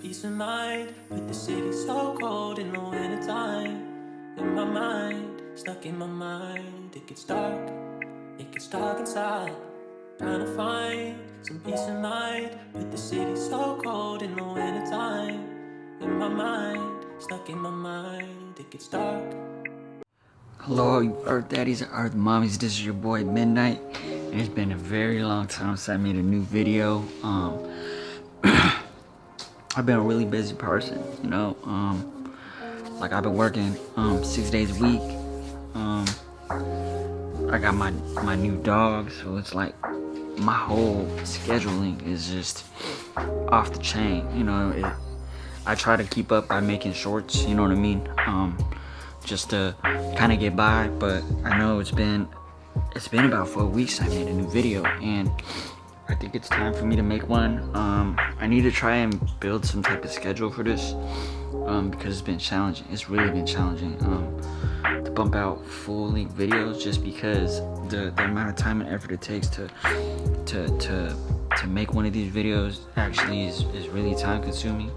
peace of mind, with the city so cold in the wintertime. In my mind, stuck in my mind, it gets dark inside. Trying to find some peace of mind, with the city so cold in the wintertime. In my mind, stuck in my mind, it gets dark. Hello, you Earth Daddies and Earth Mommies. This is your boy Midnight, and it's been a very long time since I made a new video. I've been a really busy person, you know. Like I've been working 6 days a week. I got my new dog, so it's like my whole scheduling is just off the chain. You know, I try to keep up by making shorts. You know what I mean? Just to kind of get by. But I know it's been about 4 weeks I made a new video, and I think it's time for me to make one. I need to try and build some type of schedule for this, because it's been challenging. It's really been challenging to bump out full length videos, just because the amount of time and effort it takes to make one of these videos actually is really time consuming,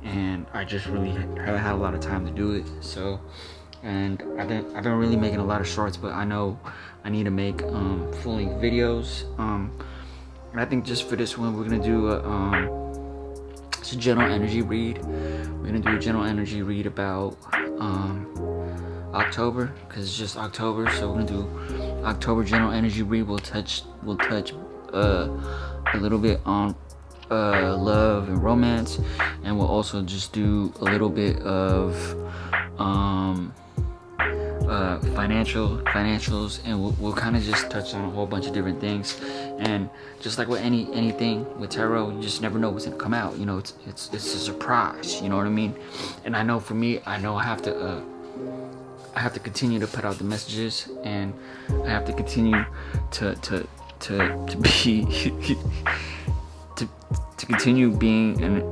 and I just really haven't had a lot of time to do it. So, and I've been really making a lot of shorts, but I know I need to make full length videos. And I think just for this one, we're gonna do it's a general energy read. We're gonna do a general energy read about October, because it's just October. So we're gonna do October general energy read. We'll touch a little bit on love and romance, and we'll also just do a little bit of financials, and we'll kind of just touch on a whole bunch of different things. And just like with anything with tarot, you just never know what's gonna come out. You know, it's a surprise. You know what I mean? And I know for me, I know I have to continue to put out the messages, and I have to continue to be to continue being an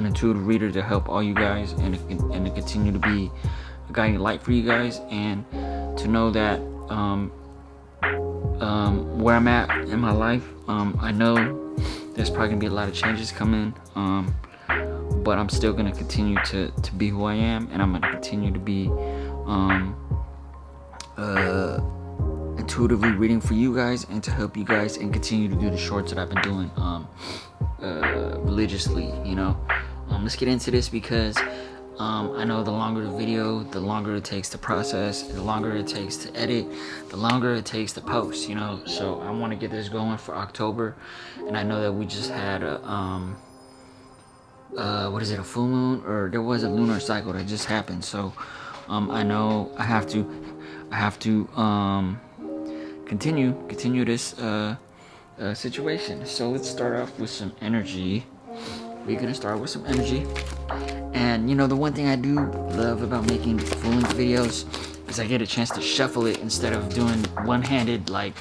intuitive reader to help all you guys, and to continue to be a guiding light for you guys, and to know that where I'm at in my life, I know there's probably gonna be a lot of changes coming, but I'm still gonna continue to be who I am, and I'm gonna continue to be intuitively reading for you guys, and to help you guys, and continue to do the shorts that I've been doing religiously. You know, let's get into this, because I know the longer the video, the longer it takes to process, the longer it takes to edit, the longer it takes to post, you know. So I want to get this going for October, and I know that we just had a a full moon, or there was a lunar cycle that just happened. So I know I have to continue this situation. So let's start off with some energy. We're gonna start with some energy. And you know, the one thing I do love about making full-length videos is I get a chance to shuffle it instead of doing one-handed, like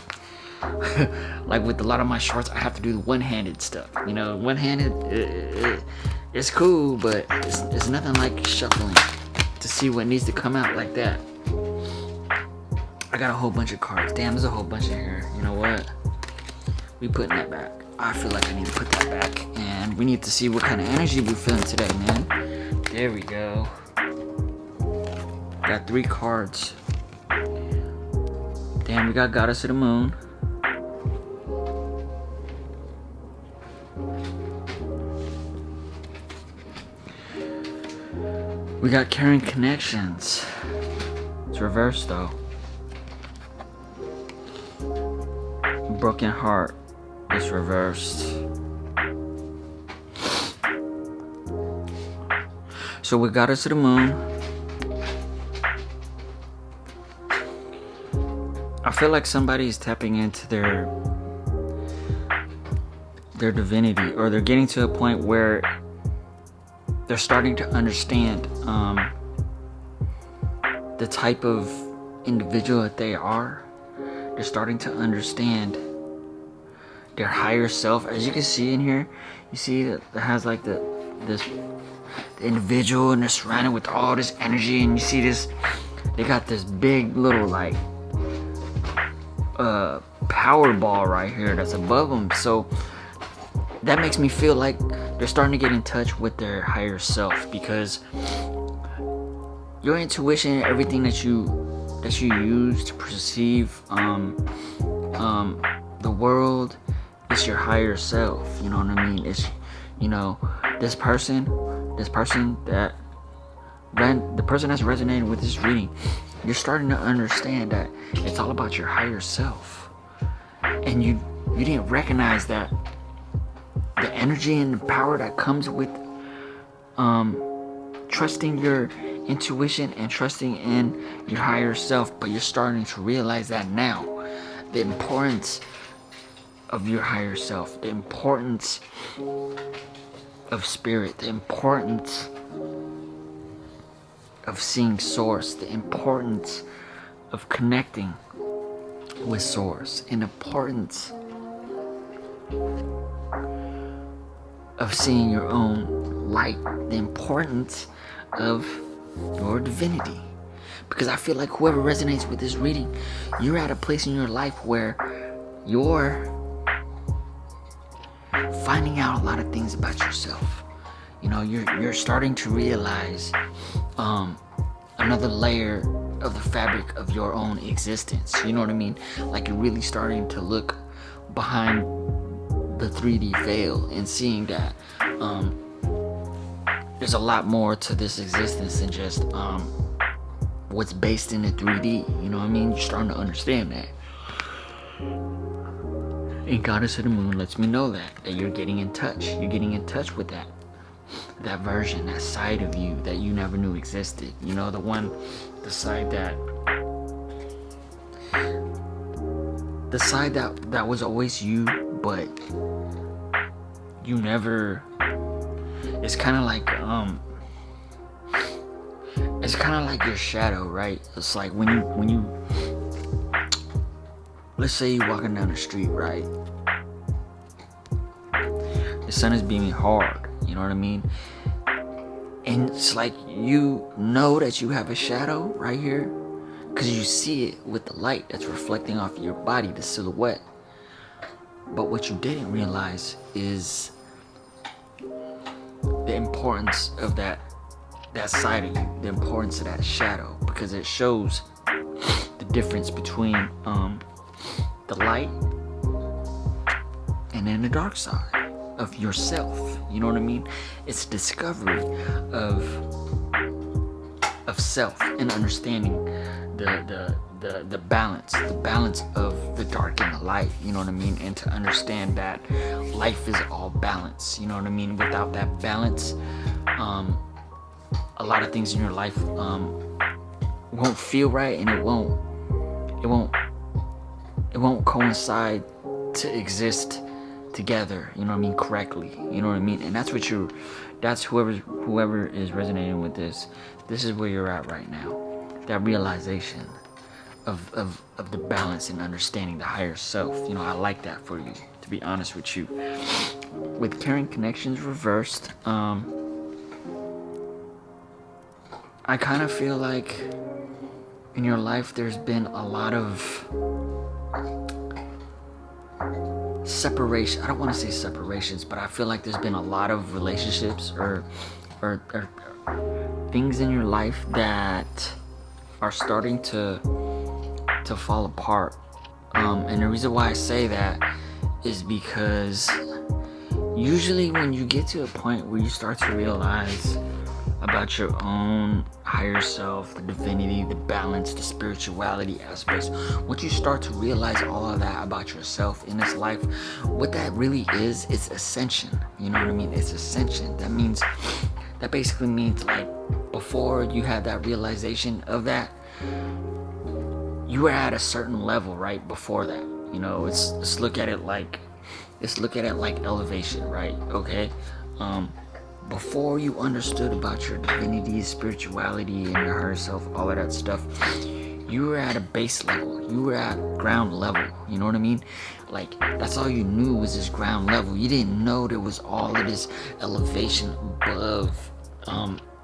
like with a lot of my shorts. I have to do the one-handed stuff. You know, one-handed, it's cool, but it's nothing like shuffling to see what needs to come out like that. I got a whole bunch of cards. Damn, there's a whole bunch in here. You know what? We putting that back. I feel like I need to put that back, and we need to see what kind of energy we're feeling today, man. There we go. Got 3 cards. Damn, we got Goddess of the Moon. We got Caring Connections. It's reversed though. Broken Heart. It's reversed. So we got us to the moon. I feel like somebody's tapping into their divinity, or they're getting to a point where they're starting to understand the type of individual that they are. They're starting to understand their higher self. As you can see in here, you see that it has like the individual, and they're surrounded with all this energy, and you see this, they got this big little like power ball right here that's above them. So that makes me feel like they're starting to get in touch with their higher self, because your intuition, everything that you use to perceive the world, is your higher self. You know what I mean? It's, this person that's resonating with this reading, you're starting to understand that it's all about your higher self, and you didn't recognize that the energy and the power that comes with trusting your intuition and trusting in your higher self. But you're starting to realize that now, the importance of your higher self, the importance of spirit, the importance of seeing source, the importance of connecting with source, and the importance of seeing your own light, the importance of your divinity. Because I feel like whoever resonates with this reading, you're at a place in your life where you're finding out a lot of things about yourself. You're starting to realize another layer of the fabric of your own existence. You know what I mean? Like, you're really starting to look behind the 3D veil and seeing that there's a lot more to this existence than just what's based in the 3D. You know what I mean? You're starting to understand that. And Goddess of the Moon lets me know that you're getting in touch. You're getting in touch with that version, that side of you that you never knew existed. The side that was always you, but you never. It's kind of like your shadow, right? It's like when you let's say you're walking down the street, right? The sun is beaming hard, you know what I mean? And it's like you know that you have a shadow right here, because you see it with the light that's reflecting off your body, the silhouette. But what you didn't realize is the importance of that side of you, the importance of that shadow, because it shows the difference between the light and then the dark side of yourself. You know what I mean? It's discovery of self and understanding the balance of the dark and the light. You know what I mean? And to understand that life is all balance. You know what I mean? Without that balance, a lot of things in your life won't feel right, and it won't coincide to exist together, you know what I mean, correctly. You know what I mean? And that's whoever is resonating with this is where you're at right now. That realization of the balance and understanding the higher self. I like that for you, to be honest with you. With Caring Connections reversed, I kind of feel like in your life there's been a lot of separation. I don't want to say separations, but I feel like there's been a lot of relationships or things in your life that are starting to fall apart. And the reason why I say that is because usually when you get to a point where you start to realize about your own higher self, the divinity, the balance, the spirituality aspects, once you start to realize all of that about yourself in this life, what that really is, it's ascension. You know what I mean? It's ascension. That basically means, like, before you had that realization of that, you were at a certain level right before that. Let's look at it like elevation, right? Okay. Before you understood about your divinity, spirituality, and your higher self, all of that stuff, you were at a base level. You were at ground level. You know what I mean? Like, that's all you knew was this ground level. You didn't know there was all of this elevation above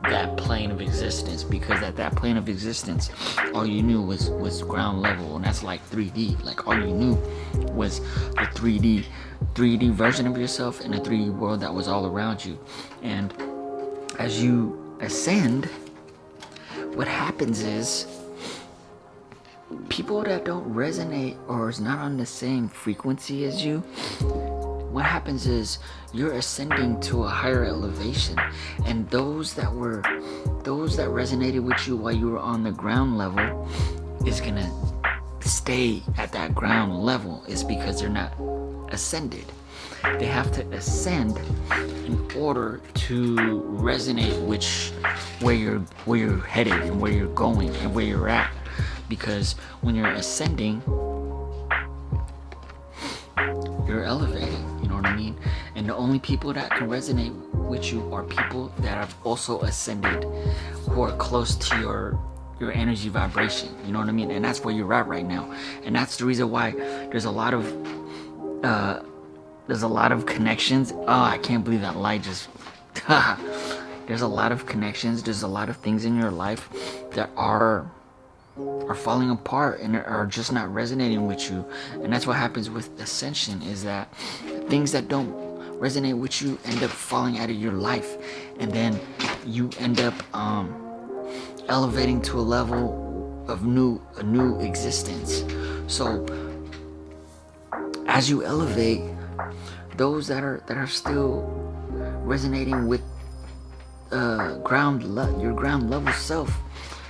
that plane of existence, because at that plane of existence all you knew was ground level, and that's like 3D. Like all you knew was the 3D version of yourself in a 3D world that was all around you. And as you ascend, what happens is people that don't resonate or is not on the same frequency as you, what happens is you're ascending to a higher elevation, and those that resonated with you while you were on the ground level is gonna stay at that ground level. Is because they're not ascended. They have to ascend in order to resonate where you're headed and where you're going and where you're at. Because when you're ascending, you're elevating, you know what I mean? And the only people that can resonate with you are people that have also ascended, who are close to your energy vibration, you know what I mean? And that's where you're at right now. And that's the reason why there's a lot of connections. Oh, I can't believe that light just there's a lot of connections, there's a lot of things in your life that are falling apart and are just not resonating with you. And that's what happens with ascension, is that things that don't resonate with you end up falling out of your life, and then you end up elevating to a level of a new existence. So as you elevate, those that are still resonating with your ground level self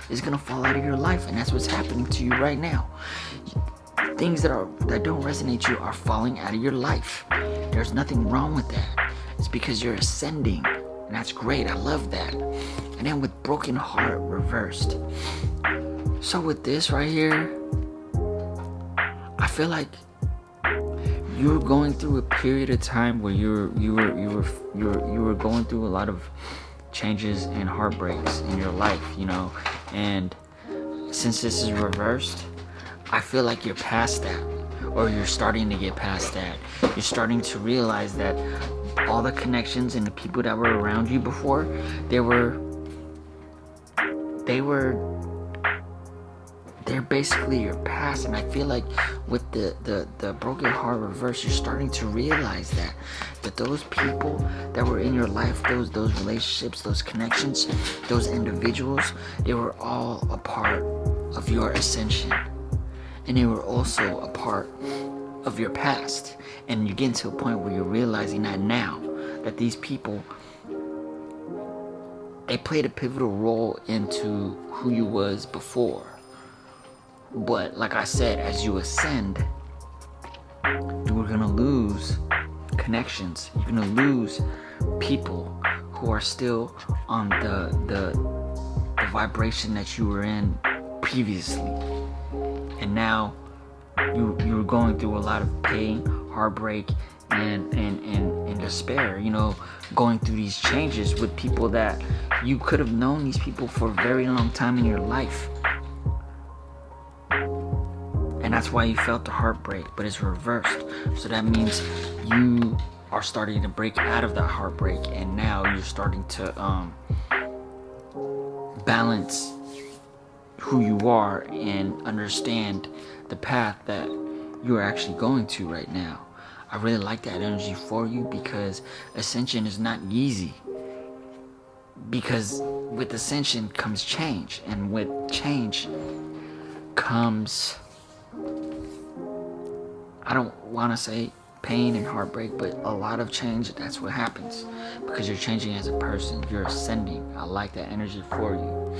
is gonna fall out of your life, and that's what's happening to you right now. Things that don't resonate you are falling out of your life. There's nothing wrong with that. It's because you're ascending, and that's great. I love that. And then with broken heart reversed. So with this right here, I feel like you're going through a period of time where you were going through a lot of changes and heartbreaks in your life, you know. And since this is reversed, I feel like you're past that, or you're starting to get past that. You're starting to realize that all the connections and the people that were around you before, they're basically your past. And I feel like with the broken heart reverse, you're starting to realize that those people that were in your life, those relationships, those connections, those individuals, they were all a part of your ascension, and they were also a part of your past. And you're getting to a point where you're realizing that now, that these people, they played a pivotal role into who you was before. But like I said, as you ascend, you're gonna lose connections. You're gonna lose people who are still on the vibration that you were in previously. And now you're going through a lot of pain, heartbreak, and despair, you know, going through these changes with people that you could have known these people for a very long time in your life. And that's why you felt the heartbreak, but it's reversed. So that means you are starting to break out of that heartbreak, and now you're starting to balance who you are and understand the path that you're actually going to right now. I really like that energy for you, because ascension is not easy. Because with ascension comes change, and with change comes, I don't want to say pain and heartbreak, but a lot of change. That's what happens, because you're changing as a person. You're ascending. I like that energy for you.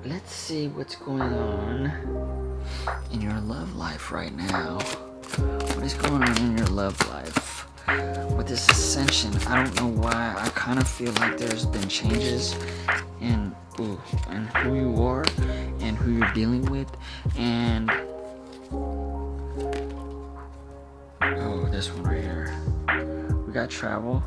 Let's see what's going on in your love life right now. What is going on in your love life with this ascension? I don't know why. I kind of feel like there's been changes in who you are and who you're dealing with. And this one right here, we got travel.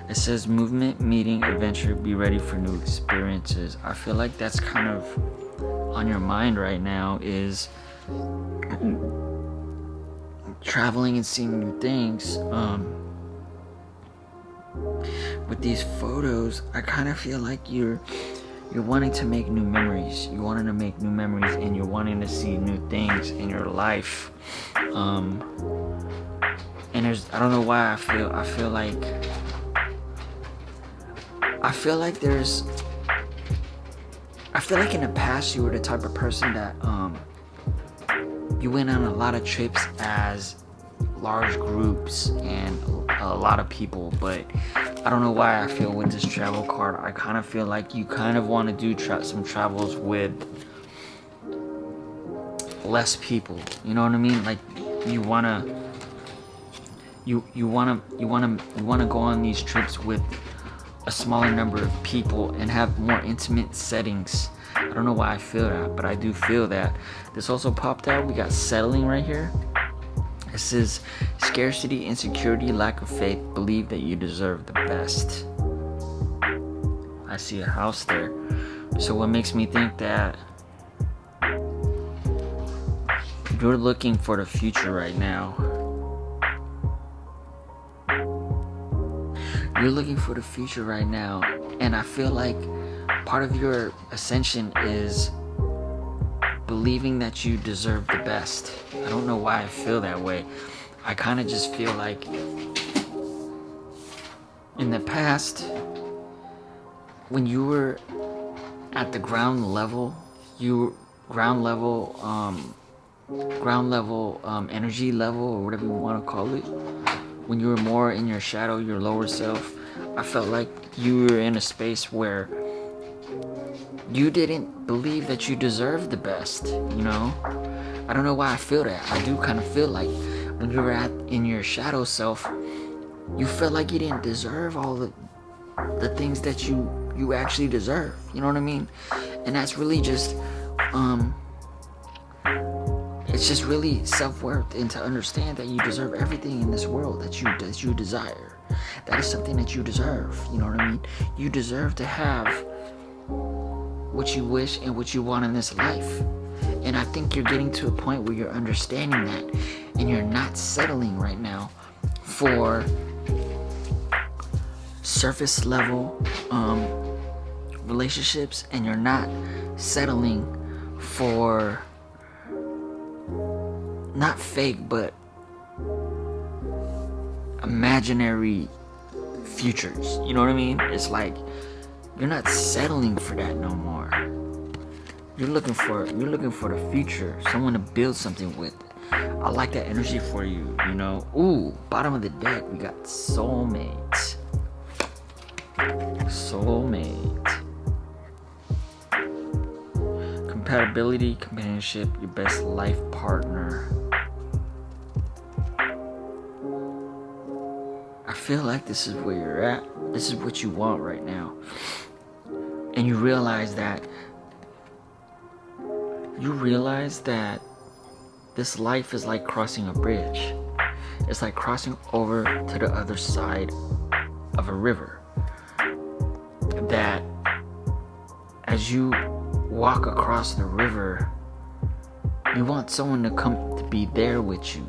It says movement, meeting, adventure, be ready for new experiences. I feel like that's kind of on your mind right now, is traveling and seeing new things, with these photos, I kind of feel like you're wanting to make new memories. You're wanting to make new memories, and you're wanting to see new things in your life. And I don't know why I feel like in the past you were the type of person that you went on a lot of trips as large groups and a lot of people, but I don't know why I feel with this travel card, I kind of feel like you kind of want to do some travels with less people. You know what I mean? Like you wanna go on these trips with a smaller number of people and have more intimate settings. I don't know why I feel that, but I do feel that. This also popped out. We got settling right here. It says scarcity, insecurity, lack of faith, believe that you deserve the best. I see a house there. So what makes me think that you're looking for the future right now? You're looking for the future right now, and I feel like part of your ascension is believing that you deserve the best. I don't know why I feel that way. I kind of just feel like in the past, when you were at the ground level energy level, or whatever you want to call it, when you were more in your shadow, your lower self, I felt like you were in a space where you didn't believe that you deserved the best, you know? I don't know why I feel that. I do kind of feel like when you were in your shadow self, you felt like you didn't deserve all the things that you actually deserve. You know what I mean? And that's really just it's just really self-worth, and to understand that you deserve everything in this world that you desire. That is something that you deserve. You know what I mean? You deserve to have what you wish and what you want in this life. And I think you're getting to a point where you're understanding that, and you're not settling right now for surface level relationships, and you're not settling for not fake but imaginary futures. You know what I mean? It's like you're not settling for that no more. You're looking for the future, someone to build something with. I like that energy for you, you know. Ooh, bottom of the deck, we got soulmate. Compatibility, companionship, your best life partner. I feel like this is where you're at. This is what you want right now. And you realize that this life is like crossing a bridge. It's like crossing over to the other side of a river. That as you walk across the river, you want someone to come to be there with you.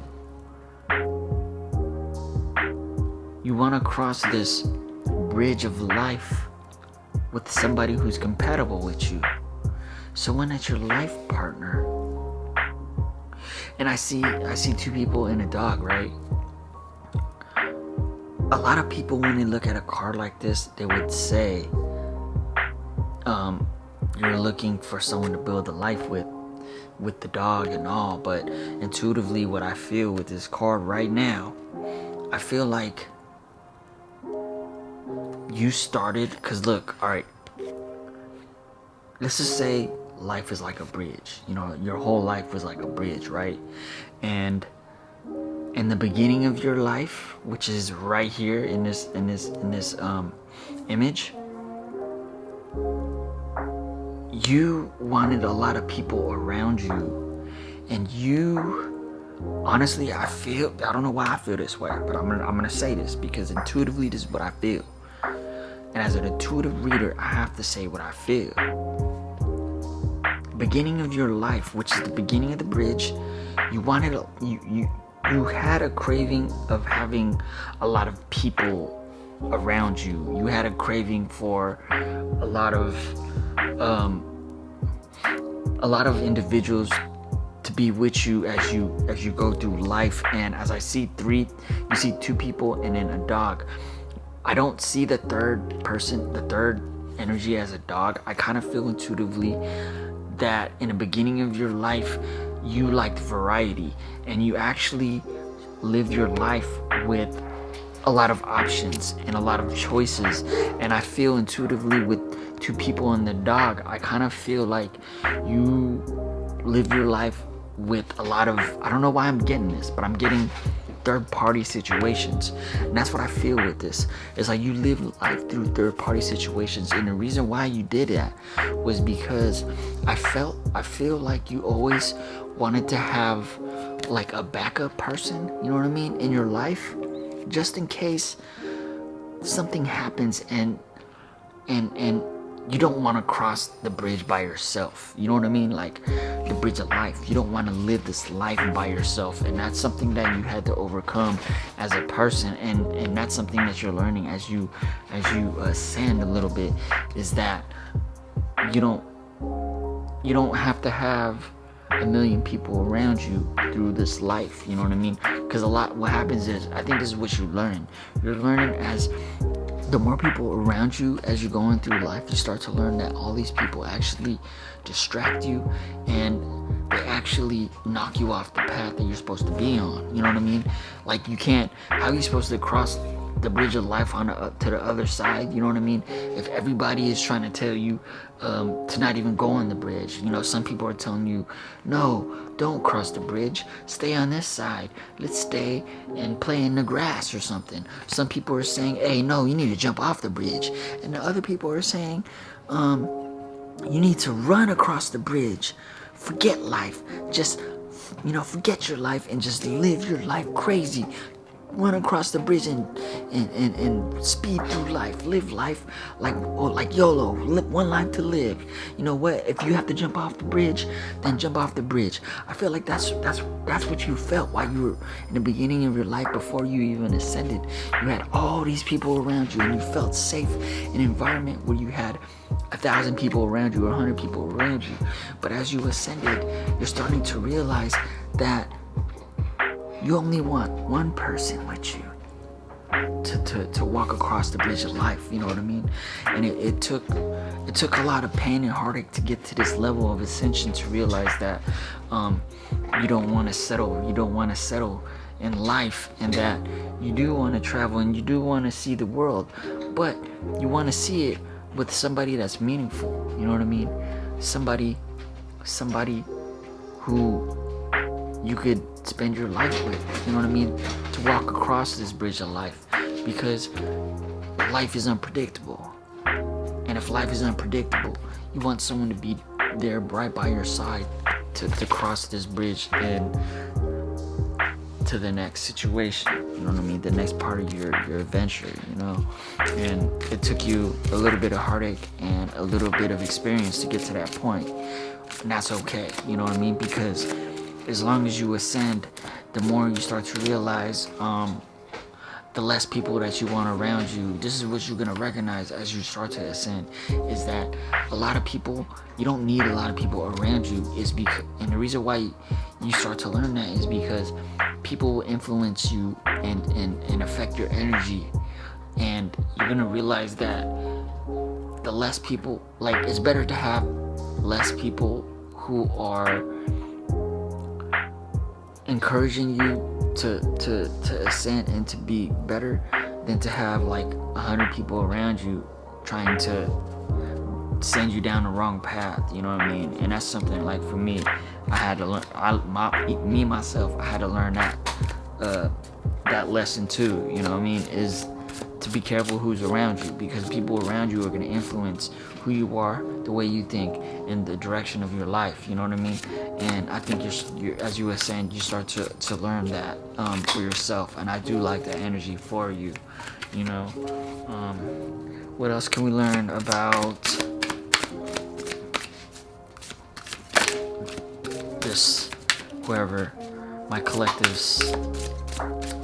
You want to cross this bridge of life with somebody who's compatible with you. Someone that's your life partner. And I see two people and a dog, right? A lot of people, when they look at a card like this, they would say, you're looking for someone to build a life with the dog and all. But intuitively, what I feel with this card right now, I feel like you started, because look, all right, let's just say life is like a bridge. You know, your whole life was like a bridge, right? And in the beginning of your life, which is right here in this image, you wanted a lot of people around you, and you, honestly, I don't know why I feel this way, but I'm gonna say this because intuitively this is what I feel. And as an intuitive reader, I have to say what I feel. Beginning of your life, which is the beginning of the bridge, you wanted you had a craving of having a lot of people around you. You had a craving for a lot of individuals to be with you as you go through life. And as I see three, you see two people and then a dog. I don't see the third energy as a dog. I kind of feel intuitively that in the beginning of your life you liked variety and you actually lived your life with a lot of options and a lot of choices. And I feel intuitively with two people and the dog, I kind of feel like you live your life with a lot of, I don't know why I'm getting this, but I'm getting third party situations. And that's what I feel with this. It's like you live life through third party situations. And the reason why you did that was because I feel like you always wanted to have like a backup person, you know what I mean, in your life, just in case something happens and you don't want to cross the bridge by yourself. You know what I mean? Like the bridge of life. You don't want to live this life by yourself. And that's something that you had to overcome as a person. And that's something that you're learning as you ascend a little bit, is that you don't have to have a million people around you through this life. You know what I mean? Because what happens is, I think this is what you learn. You're learning as the more people around you as you're going through life, you start to learn that all these people actually distract you and they actually knock you off the path that you're supposed to be on. You know what I mean? Like how are you supposed to cross the bridge of life to the other side? You know what I mean? If everybody is trying to tell you to not even go on the bridge. You know, some people are telling you, no, don't cross the bridge, stay on this side, let's stay and play in the grass or something. Some people are saying, hey, no, you need to jump off the bridge. And the other people are saying, you need to run across the bridge, forget life, just forget your life and just live your life crazy. Run across the bridge and speed through life. Live life like YOLO. Live one life to live. You know what? If you have to jump off the bridge, then jump off the bridge. I feel like that's what you felt while you were in the beginning of your life before you even ascended. You had all these people around you and you felt safe in an environment where you had 1,000 people around you or 100 people around you. But as you ascended, you're starting to realize that you only want one person with you to walk across the bridge of life. You know what I mean? And it took a lot of pain and heartache to get to this level of ascension, to realize that you don't want to settle. You don't want to settle in life, and that you do want to travel and you do want to see the world, but you want to see it with somebody that's meaningful. You know what I mean? Somebody who you could spend your life with, you know what I mean, to walk across this bridge of life, because life is unpredictable. And if life is unpredictable, you want someone to be there right by your side to cross this bridge and to the next situation, you know what I mean, the next part of your adventure, you know. And it took you a little bit of heartache and a little bit of experience to get to that point, and that's okay, you know what I mean, because as long as you ascend, the more you start to realize the less people that you want around you. This is what you're going to recognize as you start to ascend, is that a lot of people, you don't need a lot of people around you, and the reason why you start to learn that is because people will influence you and affect your energy, and you're going to realize that the less people, like, it's better to have less people who are encouraging you to ascend and to be better than to have like 100 people around you trying to send you down the wrong path, you know what I mean? And that's something, like, for me, I had to learn. Myself, I had to learn that lesson too, you know what I mean, is to be careful who's around you, because people around you are going to influence who you are, the way you think, and the direction of your life, you know what I mean? And I think you're as you ascend, you start to learn that for yourself, and I do like that energy for you, you know. What else can we learn about this, whoever my collective's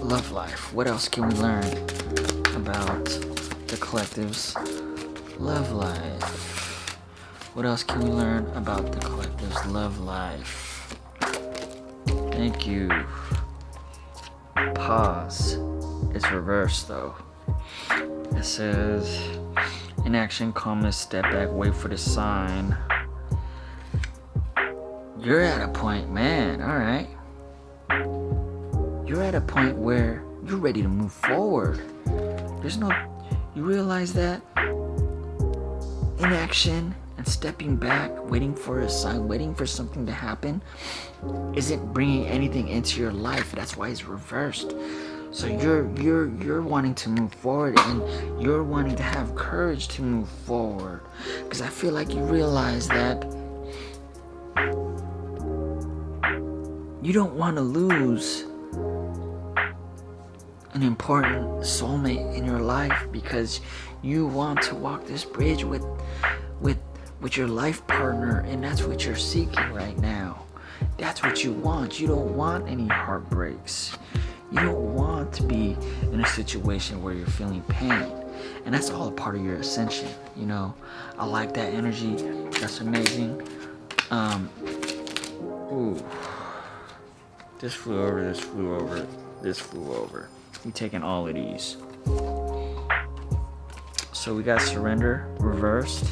love life. What else can we learn about the collective's love life? What else can we learn about the collective's love life? Thank you. Pause. It's reversed though. It says, inaction, calmness, step back, wait for the sign. You're at a point, man, alright. You're at a point where you're ready to move forward. You realize that inaction and stepping back, waiting for a sign, waiting for something to happen, isn't bringing anything into your life. That's why it's reversed. So you're wanting to move forward, and you're wanting to have courage to move forward, because I feel like you realize that you don't want to lose an important soulmate in your life, because you want to walk this bridge with your life partner, and that's what you're seeking right now. That's what you want. You don't want any heartbreaks. You don't want to be in a situation where you're feeling pain. And that's all a part of your ascension, you know. I like that energy. That's amazing. Ooh. This flew over, this flew over, this flew over. I'm taking all of these. So we got surrender reversed.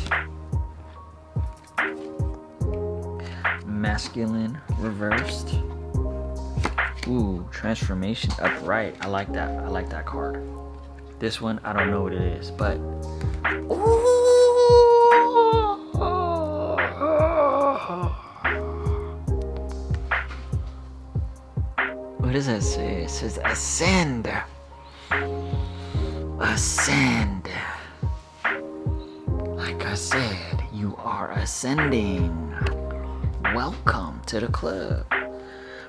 Masculine reversed. Ooh, transformation upright. I like that. I like that card. This one, I don't know what it is, but what does that say? It says ascend. Ascend. Like I said, you are ascending. Welcome to the club.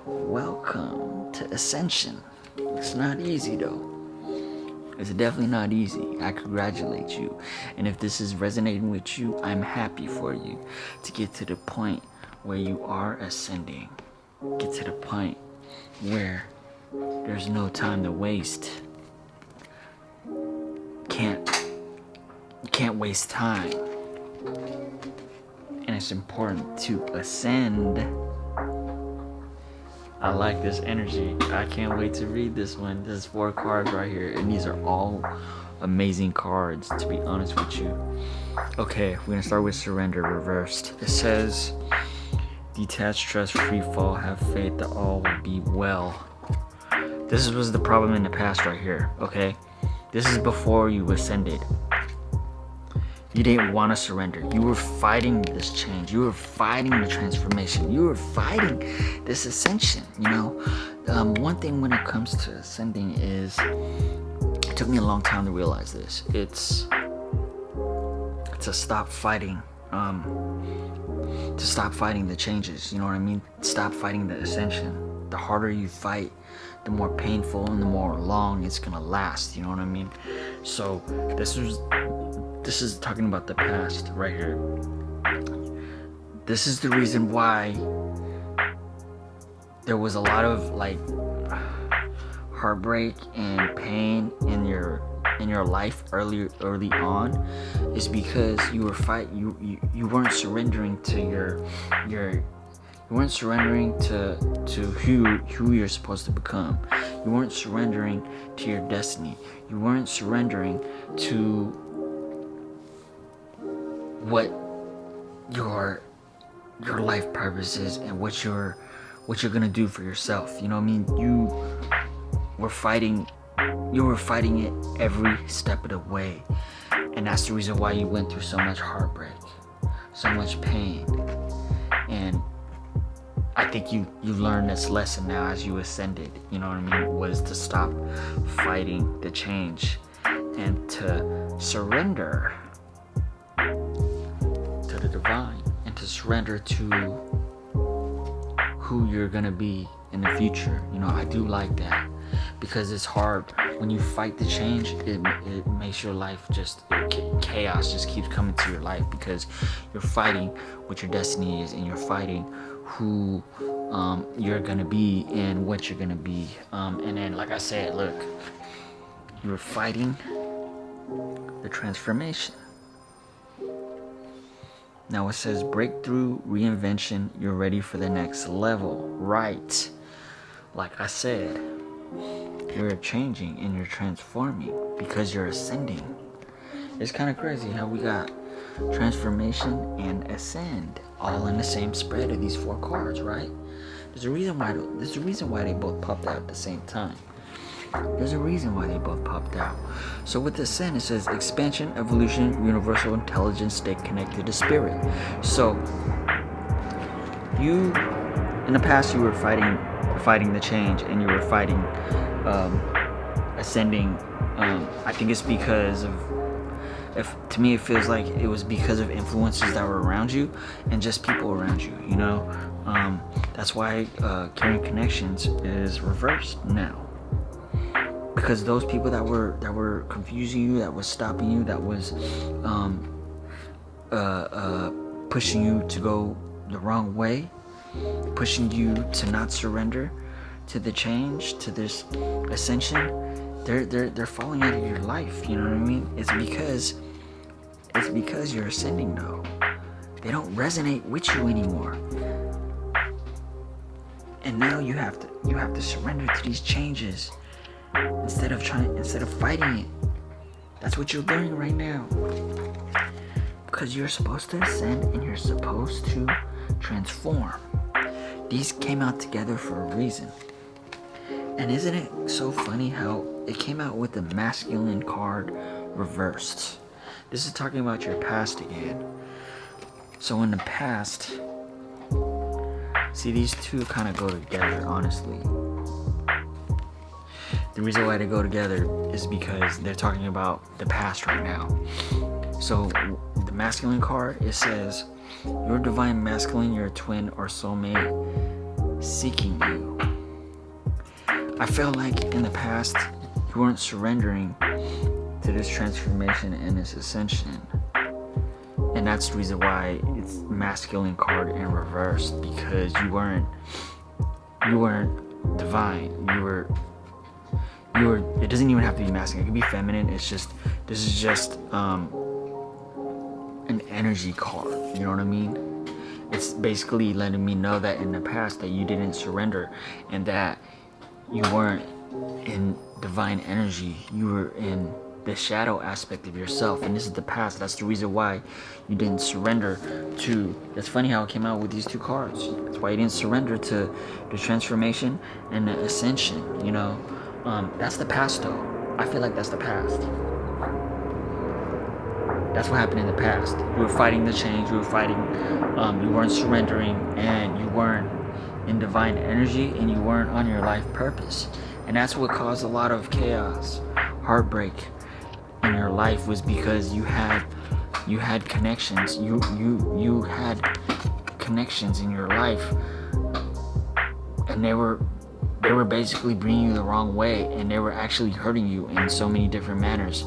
Welcome to Ascension. It's not easy though. It's definitely not easy. I congratulate you. And if this is resonating with you, I'm happy for you to get to the point where you are ascending. Get to the point where there's no time to waste. You can't waste time. And it's important to ascend. I like this energy. I can't wait to read this one. There's 4 cards right here, and these are all amazing cards, to be honest with you. Okay, we're gonna start with surrender reversed. It says, detach, trust, free fall, have faith that all will be well. This was the problem in the past right here, okay? This is before you ascended. You didn't want to surrender. You were fighting this change. You were fighting the transformation. You were fighting this ascension, you know? One thing when it comes to ascending is, it took me a long time to realize this. It's to stop fighting, the changes, you know what I mean? Stop fighting the ascension. The harder you fight, the more painful and the more long it's gonna last, you know what I mean? So this is talking about the past right here. This is the reason why there was a lot of like heartbreak and pain in your life early on, is because you weren't surrendering to you weren't surrendering to who you're supposed to become. You weren't surrendering to your destiny. You weren't surrendering to what your life purpose is and what you're gonna do for yourself. You know what I mean? You were fighting it every step of the way, and that's the reason why you went through so much heartbreak, so much pain. And I think you learned this lesson now as you ascended, you know what I mean, was to stop fighting the change and to surrender to the divine, and to surrender to who you're gonna be in the future. You know, I do like that, because it's hard when you fight the change. It makes your life chaos just keeps coming to your life, because you're fighting what your destiny is, and you're fighting who you're gonna be and what you're gonna be. And then, like I said, look, you're fighting the transformation. Now it says breakthrough, reinvention, you're ready for the next level. Right. Like I said, you're changing and you're transforming because you're ascending. It's kind of crazy how we got transformation and ascend all in the same spread of these 4 cards, right? There's a reason why they both popped out at the same time. There's a reason why they both popped out. So with ascend, it says expansion, evolution, universal intelligence, stay connected to spirit. So you, in the past, you were fighting the change, and you were fighting ascending. I think it's because of, to me it feels like it was because of influences that were around you and just people around you, you know. That's why carrying connections is reversed now, because those people that were confusing you, that was stopping you, that was pushing you to go the wrong way, pushing you to not surrender to the change, to this ascension, they're falling out of your life. You know what I mean? It's because you're ascending though. They don't resonate with you anymore. And now you have to surrender to these changes instead of fighting it. That's what you're doing right now. Because you're supposed to ascend and you're supposed to transform. These came out together for a reason. And isn't it so funny how it came out with the masculine card reversed? This is talking about your past again. So in the past, see, these two kind of go together, honestly. The reason why they go together is because they're talking about the past right now. So the masculine card, it says, your divine masculine, your twin or soulmate seeking you. I felt like in the past you weren't surrendering to this transformation and this ascension. And that's the reason why it's masculine card in reverse, because you weren't divine. You were it doesn't even have to be masculine, it could be feminine. It's just, this is just an energy card, you know what I mean? It's basically letting me know that in the past that you didn't surrender and that you weren't in divine energy, you were in the shadow aspect of yourself, and this is the past. That's the reason why you didn't surrender to, that's funny how it came out with these 2 cards. That's why you didn't surrender to the transformation and the ascension, you know. That's the past though. I feel like that's the past. That's what happened in the past. You were fighting the change, you were fighting, you weren't surrendering, and you weren't in divine energy, and you weren't on your life purpose. And that's what caused a lot of chaos, heartbreak in your life, was because you had connections. You had connections in your life, and they were basically bringing you the wrong way, and they were actually hurting you in so many different manners.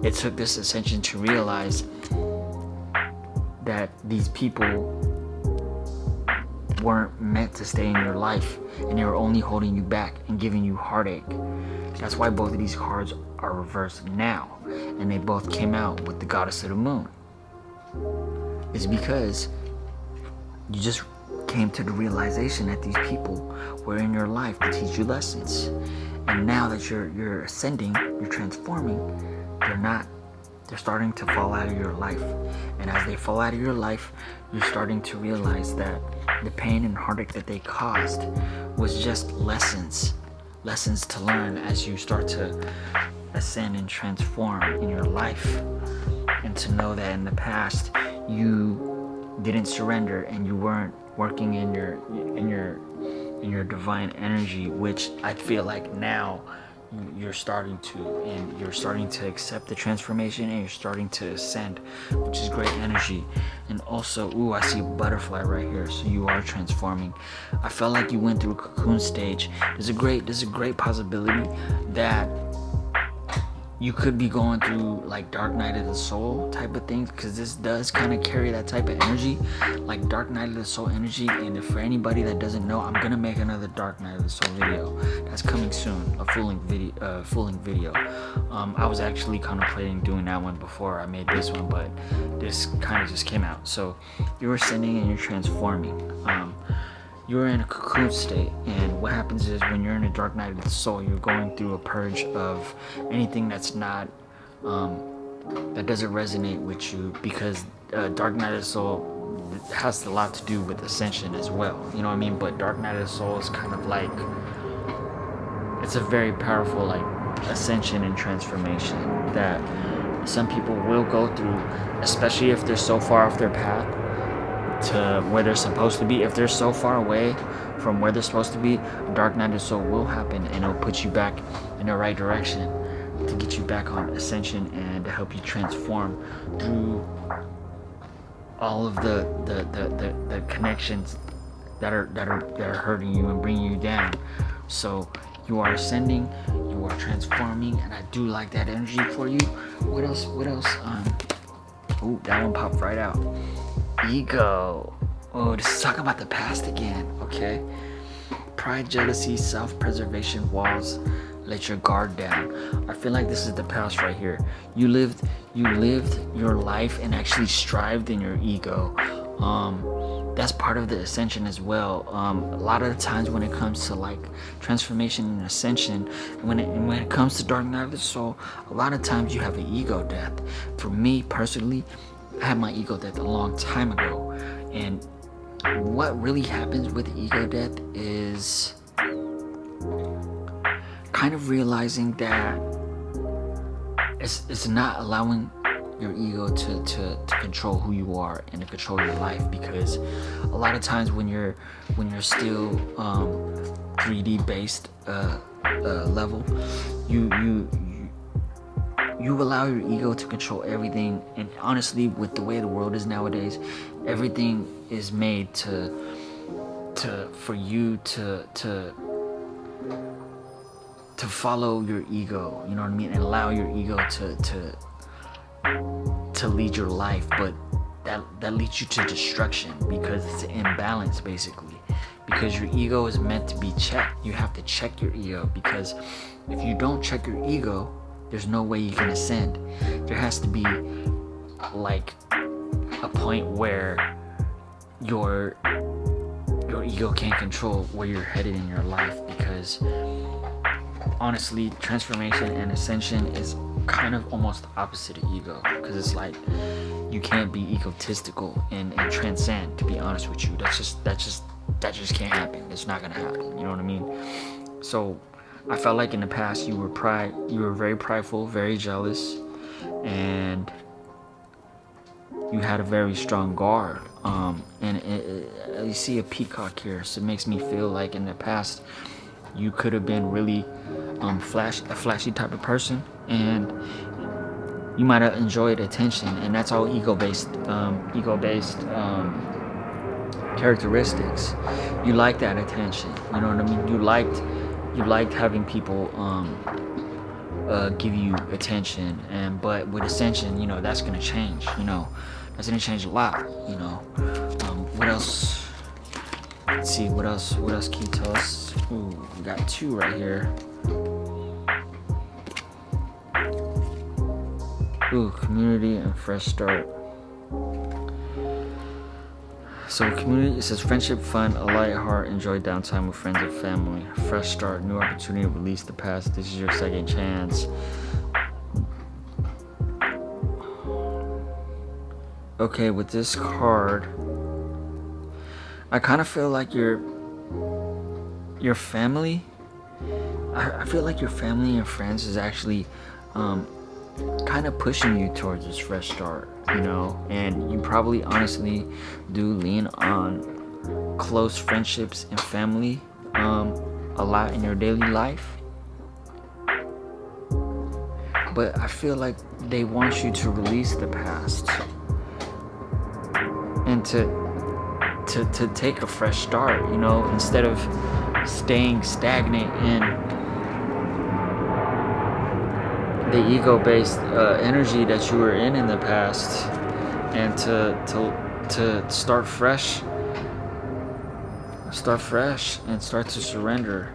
It took this ascension to realize that these people weren't meant to stay in your life, and they were only holding you back and giving you heartache. That's why both of these cards are reversed now, and they both came out with the Goddess of the Moon. It's because you just came to the realization that these people were in your life to teach you lessons, and now that you're ascending, you're transforming, they're starting to fall out of your life. And as they fall out of your life, you're starting to realize that the pain and heartache that they caused was just lessons to learn as you start to ascend and transform in your life. And to know that in the past you didn't surrender and you weren't working in your divine energy, which I feel like now you're starting to, and you're starting to accept the transformation, and you're starting to ascend, which is great energy. And also, I see a butterfly right here, so you are transforming. I felt like you went through a cocoon stage. There's a great possibility that you could be going through like Dark Night of the Soul type of things, because this does kind of carry that type of energy, like Dark Night of the Soul energy. And if for anybody that doesn't know, I'm gonna make another Dark Night of the Soul video that's coming soon, a full length video. I was actually contemplating doing that one before I made this one, but this kind of just came out. So you're ascending and you're transforming. You're in a cocoon state, and what happens is when you're in a Dark Night of the Soul, you're going through a purge of anything that's not that doesn't resonate with you, because Dark Night of the Soul has a lot to do with ascension as well, you know what I mean? But Dark Night of the Soul is kind of like, it's a very powerful like ascension and transformation that some people will go through, especially if they're so far off their path to where they're supposed to be. If they're so far away from where they're supposed to be, Dark Night of the Soul will happen, and it'll put you back in the right direction to get you back on ascension and to help you transform through all of the connections that are hurting you and bringing you down. So you are ascending, you are transforming, and I do like that energy for you. What else? Ooh, that one popped right out. Ego. Oh, this is talking about the past again. Okay. Pride, jealousy, self-preservation, walls. Let your guard down. I feel like this is the past right here. You lived your life and actually strived in your ego. That's part of the ascension as well. A lot of the times when it comes to like transformation and ascension, when it comes to Dark Night of the Soul, a lot of times you have an ego death. For me personally, I had my ego death a long time ago, and what really happens with ego death is kind of realizing that it's not allowing your ego to control who you are and to control your life, because a lot of times when you're still 3D based level, you allow your ego to control everything. And honestly, with the way the world is nowadays, everything is made for you to follow your ego, you know what I mean, and allow your ego to lead your life. But that leads you to destruction, because it's an imbalance basically, because your ego is meant to be checked. You have to check your ego, because if you don't check your ego, there's no way you can ascend. There has to be like a point where your ego can't control where you're headed in your life, because honestly, transformation and ascension is kind of almost the opposite of ego, because it's like you can't be egotistical and transcend, to be honest with you. That just can't happen. It's not gonna happen, you know what I mean? So I felt like in the past you were very prideful, very jealous, and you had a very strong guard. You see a peacock here, so it makes me feel like in the past you could have been really a flashy type of person, and you might have enjoyed attention, and that's all ego-based characteristics. You like that attention, you know what I mean? You liked having people give you attention, but with ascension, you know, that's gonna change. You know, that's gonna change a lot. You know, what else? Let's see, what else can you tell us? Ooh, we got two right here. Ooh, community and fresh start. So community, it says friendship, fun, a light heart, enjoy downtime with friends and family. Fresh start, new opportunity, release the past. This is your second chance. Okay, with this card, I kind of feel like your family. I feel like your family and friends is actually kind of pushing you towards this fresh start, you know, and you probably honestly do lean on close friendships and family a lot in your daily life, but I feel like they want you to release the past and to take a fresh start, you know, instead of staying stagnant. And the ego-based energy that you were in the past, and to start fresh and start to surrender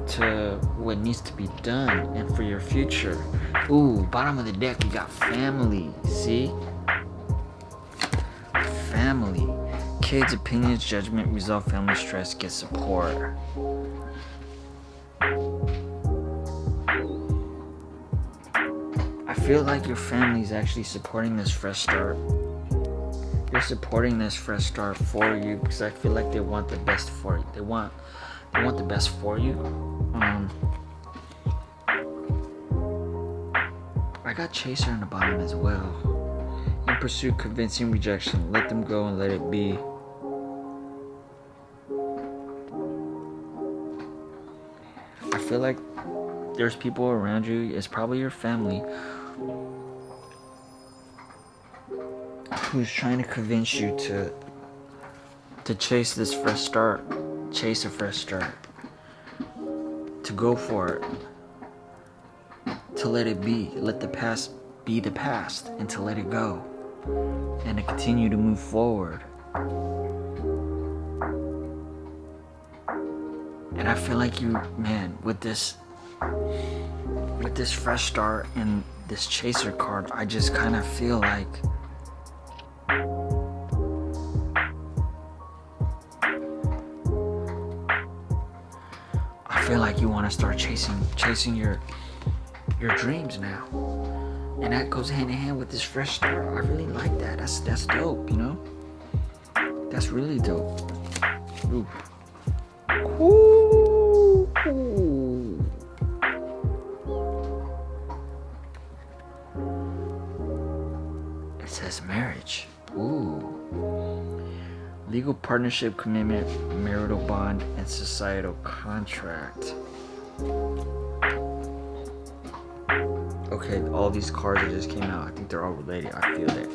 to what needs to be done and for your future. Ooh, bottom of the deck, we got family. See? Family. Kids, opinions, judgment, resolve family stress, get support. I feel like your family is actually supporting this fresh start. They're supporting this fresh start for you because I feel like they want the best for you. They want the best for you. I got chaser in the bottom as well. In pursuit, convincing, rejection. Let them go and let it be. I feel like there's people around you, it's probably your family, who's trying to convince you to chase this fresh start, chase a fresh start, to go for it, to let it be, let the past be the past, and to let it go, and to continue to move forward. And I feel like you, man, with this fresh start and this chaser card, I just kind of feel like you want to start chasing your dreams now, and that goes hand in hand with this fresh start. I really like that. That's dope, you know. That's really dope. Ooh. Ooh. It says marriage. Ooh. Legal partnership, commitment, marital bond, and societal contract. Okay, all these cards that just came out, I think they're all related. I feel it.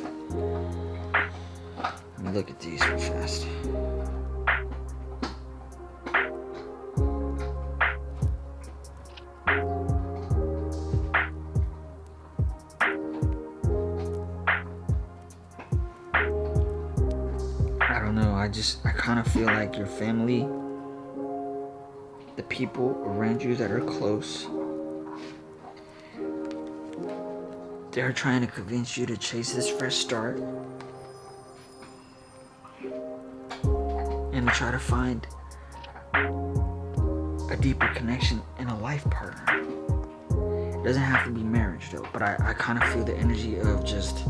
Let me look at these real fast. I don't know, I kind of feel like your family, the people around you that are close, they're trying to convince you to chase this fresh start and to try to find a deeper connection in a life partner. It doesn't have to be marriage though, but I kind of feel the energy of just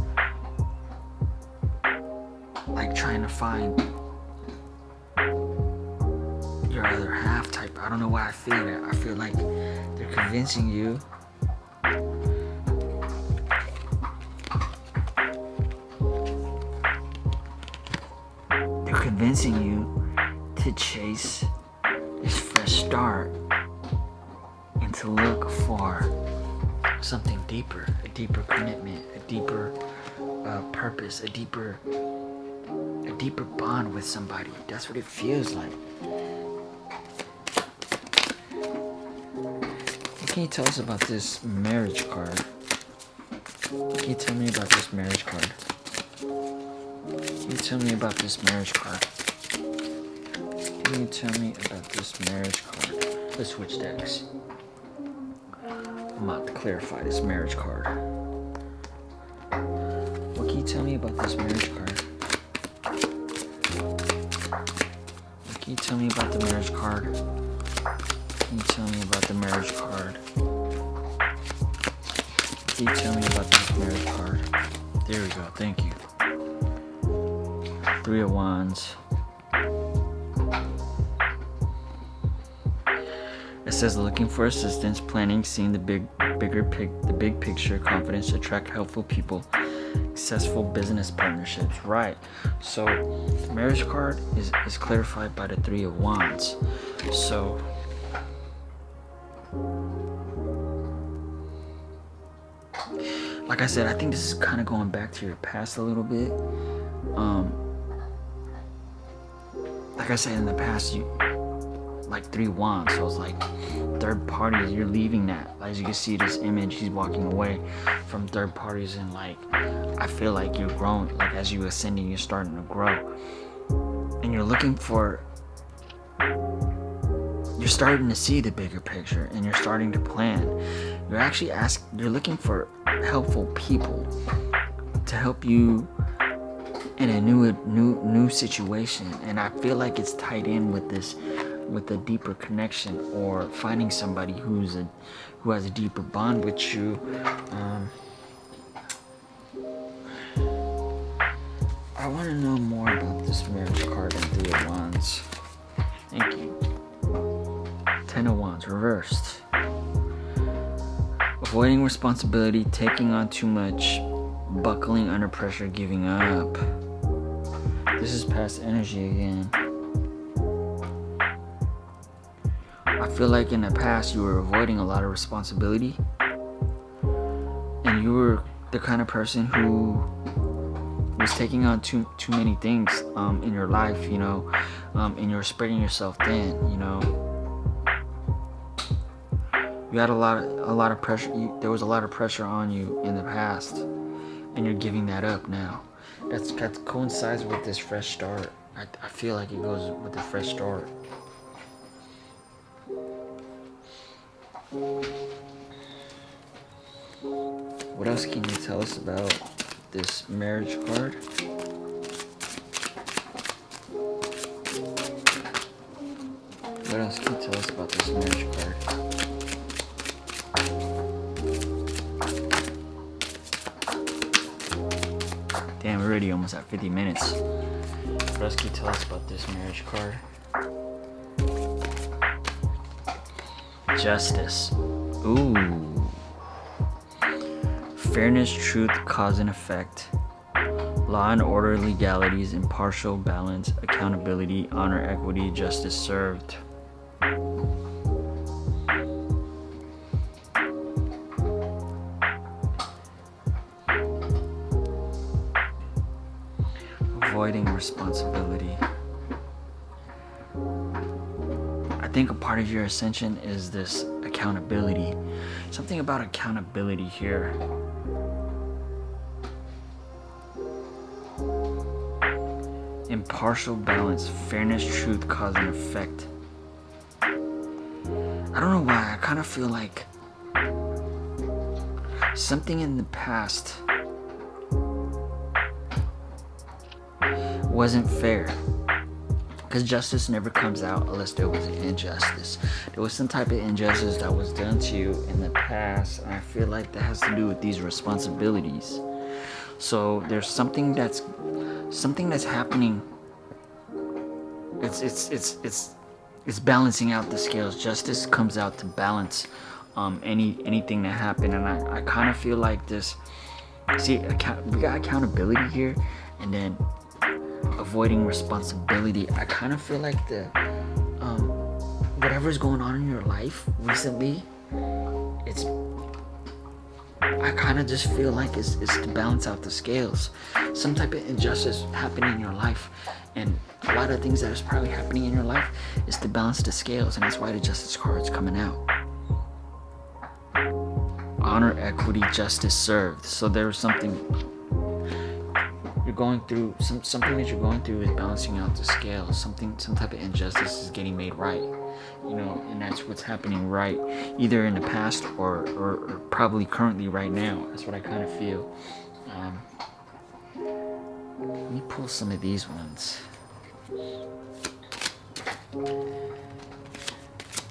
like trying to find your other half type. I don't know why I feel that. I feel like they're convincing you to chase this fresh start and to look for something deeper, a deeper commitment, a deeper purpose, a deeper bond with somebody. That's what it feels like. What can you tell us about this marriage card? What can you tell me about this marriage card? Can you tell me about this marriage card? Can you tell me about this marriage card? Let's switch decks. I'm about to clarify this marriage card. What can you tell me about this marriage card? What can you tell me about the marriage card? Can you tell me about the marriage card? Can you tell me about this marriage card? There we go, thank you. 3 of Wands. It says looking for assistance, planning, seeing the big picture, confidence, attract helpful people, successful business partnerships. Right. So the marriage card is clarified by the 3 of Wands. So like I said, I think this is kind of going back to your past a little bit. Like I said in the past, like 3 wands. So it's like third parties, you're leaving that. As you can see this image, he's walking away from third parties, and like I feel like you're growing. Like as you ascending, you're starting to grow, and you're looking for. You're starting to see the bigger picture, and you're starting to plan. You're actually you're looking for helpful people to help you in a new situation, and I feel like it's tied in with this, with a deeper connection, or finding somebody who has a deeper bond with you. I want to know more about this marriage card and 3 of Wands. Thank you. 10 of Wands reversed. Avoiding responsibility, taking on too much, buckling under pressure, giving up. This is past energy again. I feel like in the past you were avoiding a lot of responsibility, and you were the kind of person who was taking on too many things in your life, you know, and you're spreading yourself thin, you know. You had a lot of pressure. There was a lot of pressure on you in the past, and you're giving that up now. That coincides with this fresh start. I feel like it goes with the fresh start. What else can you tell us about this marriage card? What else can you tell us about this marriage card? Damn, we're already almost at 50 minutes. What else can you tell us about this marriage card? Justice. Ooh. Fairness, truth, cause and effect. Law and order, legalities, impartial, balance, accountability, honor, equity, justice served. Avoiding responsibility. I think a part of your ascension is this accountability. Something about accountability here. Impartial, balance, fairness, truth, cause and effect. I don't know why, I kind of feel like something in the past wasn't fair, because justice never comes out unless there was an injustice. There was some type of injustice that was done to you in the past, and I feel like that has to do with these responsibilities. So there's something that's happening. It's balancing out the scales. Justice comes out to balance anything that happened, and I kind of feel like this. See, we got accountability here, and then avoiding responsibility. I kind of feel like the whatever's going on in your life recently, I kind of just feel like it's to balance out the scales. Some type of injustice happening in your life, and a lot of things that is probably happening in your life is to balance the scales, and that's why the justice card's coming out. Honor, equity, justice served. So there's something you're going through. Something that you're going through is balancing out the scales. Some type of injustice is getting made right. You know, and that's what's happening right, either in the past or probably currently right now. That's what I kind of feel. Let me pull some of these ones.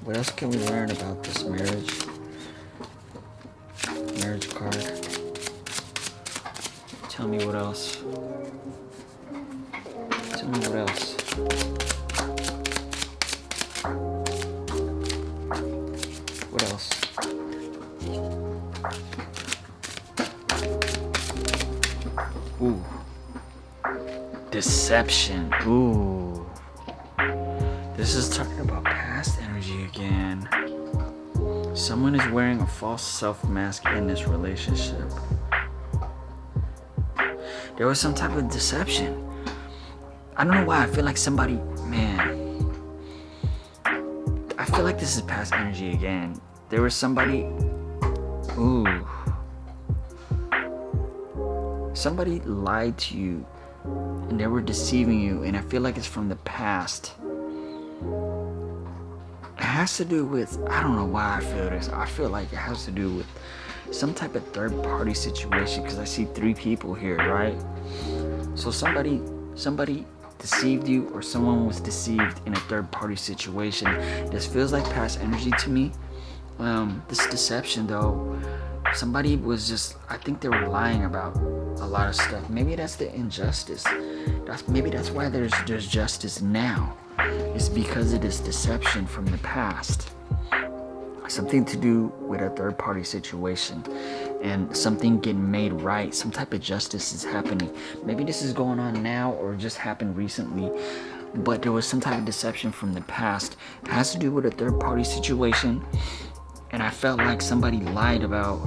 What else can we learn about this marriage card? Tell me what else. Tell me what else. What else? Ooh. Deception. Ooh. This is talking about past energy again. Someone is wearing a false self mask in this relationship. There was some type of deception. I don't know why. I feel like somebody, man. feel like this is past energy again. There was somebody. Ooh. Somebody lied to you and they were deceiving you, and I feel like it's from the past. It has to do with, I don't know why I feel this. I feel like it has to do with some type of third party situation, because I see 3 people here, right? So somebody deceived you, or someone was deceived in a third party situation. This feels like past energy to me. This deception though, somebody was just, I think they were lying about a lot of stuff. Maybe that's the injustice. Maybe that's why there's justice now. It's because of this deception from the past. Something to do with a third party situation and something getting made right. Some type of justice is happening. Maybe this is going on now or just happened recently, but there was some type of deception from the past. It has to do with a third party situation, and I felt like somebody lied about,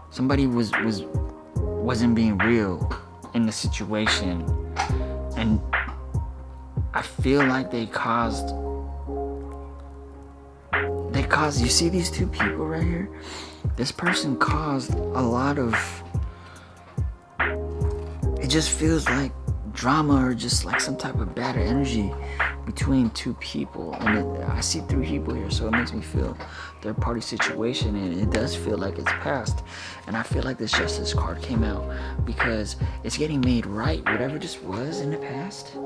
somebody wasn't being real in the situation, and I feel like they caused, you see these 2 people right here? This person caused a lot of, it just feels like drama or just like some type of bad energy between 2 people. And I see 3 people here, so it makes me feel third party situation, and it does feel like it's past. And I feel like this justice card came out because it's getting made right. Whatever this was in the past,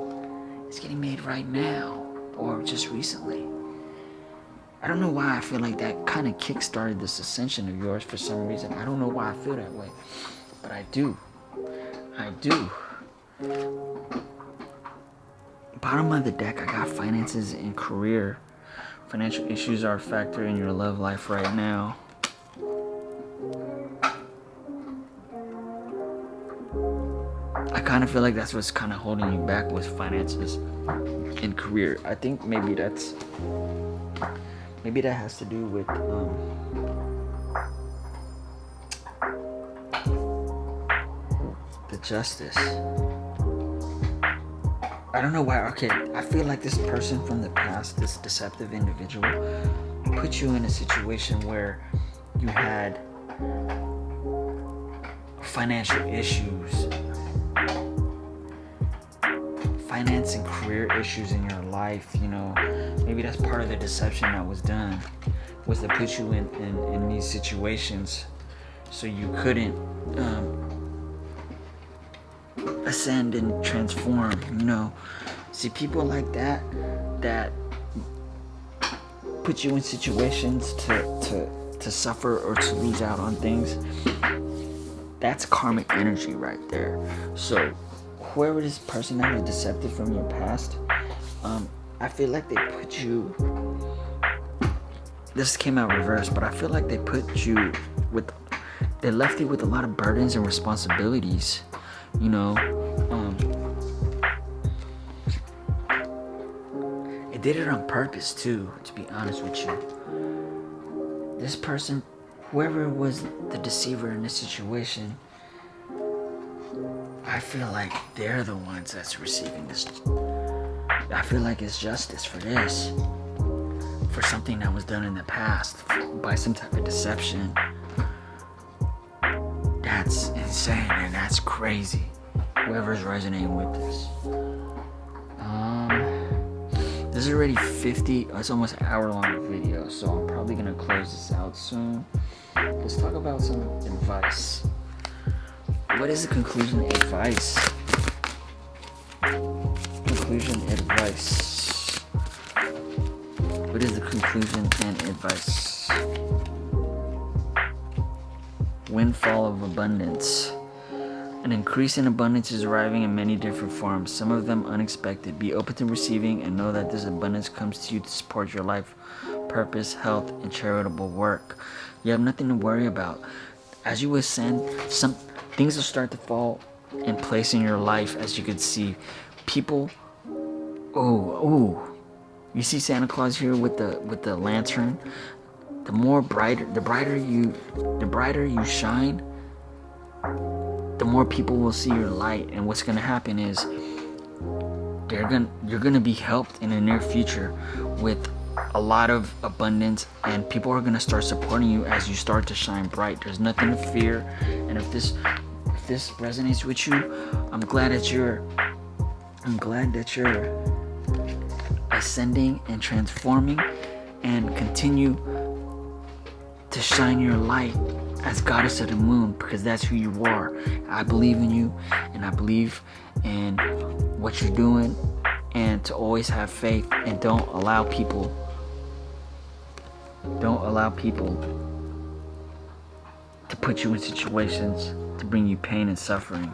it's getting made right now or just recently. I don't know why I feel like that kind of kick-started this ascension of yours for some reason. I don't know why I feel that way, but I do. Bottom of the deck, I got finances and career. Financial issues are a factor in your love life right now. I kind of feel like that's what's kind of holding you back with finances and career. I think maybe that has to do with the justice. I don't know why. Okay, I feel like this person from the past, this deceptive individual, put you in a situation where you had financial issues, finance and career issues in your life. You know, maybe that's part of the deception that was done, was to put you in these situations so you couldn't ascend and transform. You know, see, people like that put you in situations to suffer or to lose out on things. That's karmic energy right there. So whoever this person that was deceptive from your past, I feel like they put you, this came out reversed, but I feel like they left you with a lot of burdens and responsibilities, you know. It did it on purpose too, to be honest with you. This person, whoever was the deceiver in this situation, I feel like they're the ones that's receiving this. I feel like it's justice for this, for something that was done in the past by some type of deception. That's insane and that's crazy. Whoever's resonating with this. This is already it's almost an hour-long video, so I'm probably gonna close this out soon. Let's talk about some advice. What is the conclusion advice? Conclusion advice. What is the conclusion and advice? Windfall of abundance. An increase in abundance is arriving in many different forms, some of them unexpected. Be open to receiving and know that this abundance comes to you to support your life, purpose, health, and charitable work. You have nothing to worry about. As you ascend, some things will start to fall in place in your life. As you can see, people. You see Santa Claus here with the lantern. The brighter you shine, the more people will see your light. And what's gonna happen is you're gonna be helped in the near future with a lot of abundance, and people are gonna start supporting you as you start to shine bright. There's nothing to fear, and if this resonates with you, I'm glad that you're ascending and transforming, and continue to shine your light as goddess of the moon, because that's who you are. I believe in you, and I believe in what you're doing, and to always have faith, and don't allow people to put you in situations to bring you pain and suffering.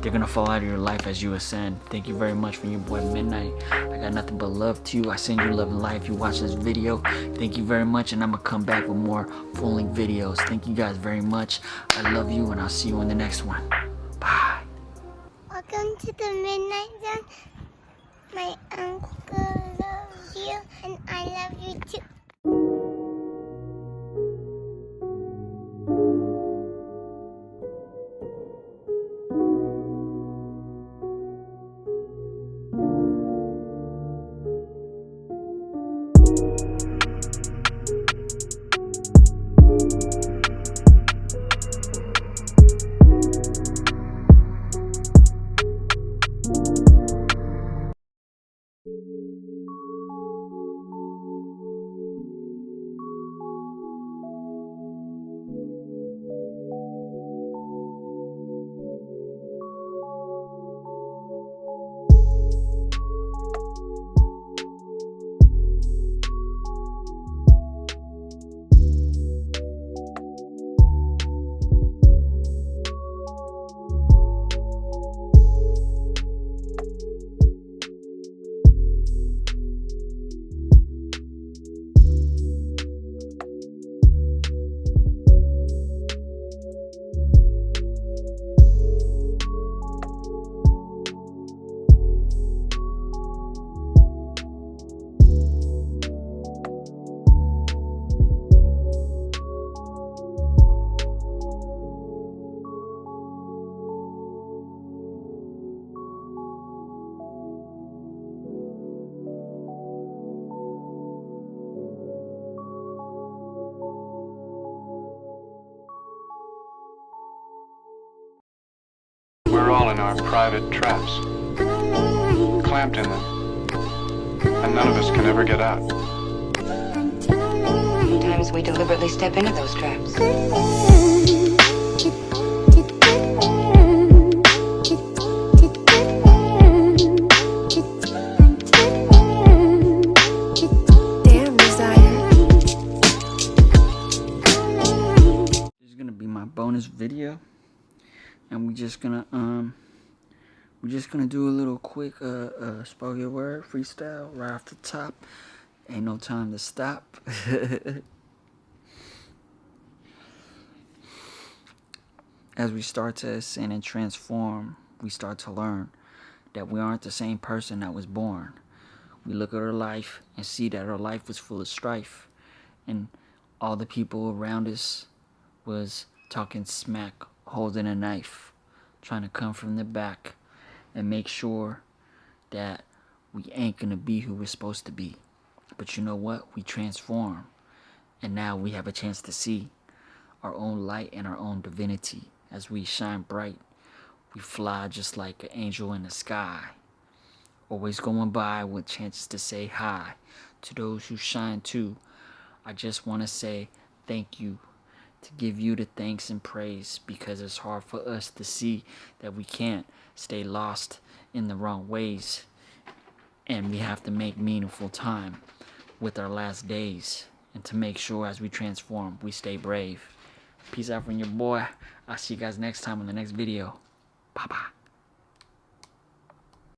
They're gonna fall out of your life as you ascend. Thank you very much from your boy Midnight. I got nothing but love to you. I send you love and light if you watch this video. Thank you very much, and I'm gonna come back with more full-length videos. Thank you guys very much. I love you, and I'll see you in the next one. Bye. Welcome to the Midnight Zone. My uncle loves you, and I love you too. We're all in our private traps, clamped in them, and none of us can ever get out. Sometimes we deliberately step into those traps. Damn, Desire. This is gonna be my bonus video, and we're just gonna do a little quick spoken word freestyle right off the top. Ain't no time to stop. As we start to ascend and transform, we start to learn that we aren't the same person that was born. We look at our life and see that our life was full of strife, and all the people around us was talking smack, holding a knife, trying to come from the back and make sure that we ain't gonna be who we're supposed to be. But you know what? We transform, and now we have a chance to see our own light and our own divinity. As we shine bright, we fly just like an angel in the sky, always going by with chances to say hi to those who shine too. I just want to say thank you, to give you the thanks and praise, because it's hard for us to see that we can't stay lost in the wrong ways, and we have to make meaningful time with our last days, and to make sure as we transform, we stay brave. Peace out from your boy. I'll see you guys next time on the next video. Bye bye.